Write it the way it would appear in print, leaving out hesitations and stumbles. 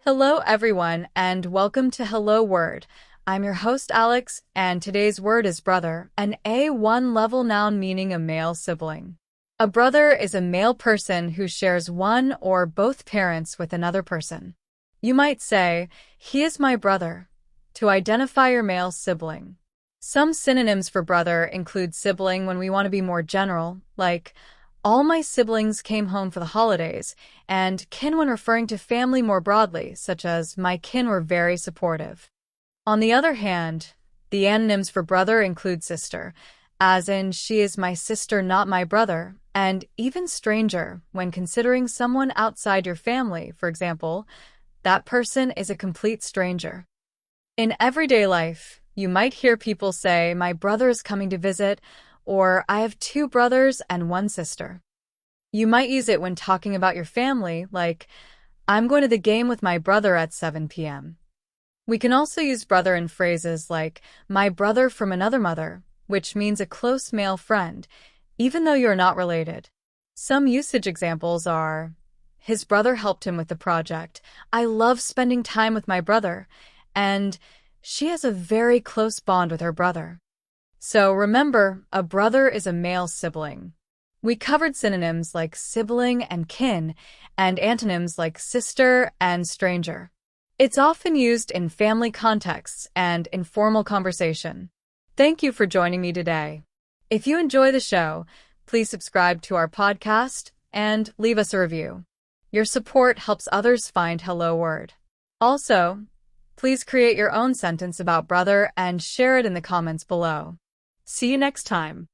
Hello, everyone, and welcome to Hello Word. I'm your host, Alex, and today's word is brother, an A1 level noun meaning a male sibling. A brother is a male person who shares one or both parents with another person. You might say, "He is my brother," to identify your male sibling. Some synonyms for brother include sibling when we want to be more general, like, all my siblings came home for the holidays, and kin when referring to family more broadly, such as my kin were very supportive. On the other hand, the antonyms for brother include sister, as in she is my sister, not my brother, and even stranger when considering someone outside your family, for example, that person is a complete stranger. In everyday life, you might hear people say, my brother is coming to visit, or I have two brothers and one sister. You might use it when talking about your family, like, I'm going to the game with my brother at 7 p.m. We can also use brother in phrases like, my brother from another mother, which means a close male friend, even though you're not related. Some usage examples are, his brother helped him with the project. I love spending time with my brother. And she has a very close bond with her brother. So remember, a brother is a male sibling. We covered synonyms like sibling and kin, and antonyms like sister and stranger. It's often used in family contexts and informal conversation. Thank you for joining me today. If you enjoy the show, please subscribe to our podcast and leave us a review. Your support helps others find Hello Word. Also, please create your own sentence about brother and share it in the comments below. See you next time.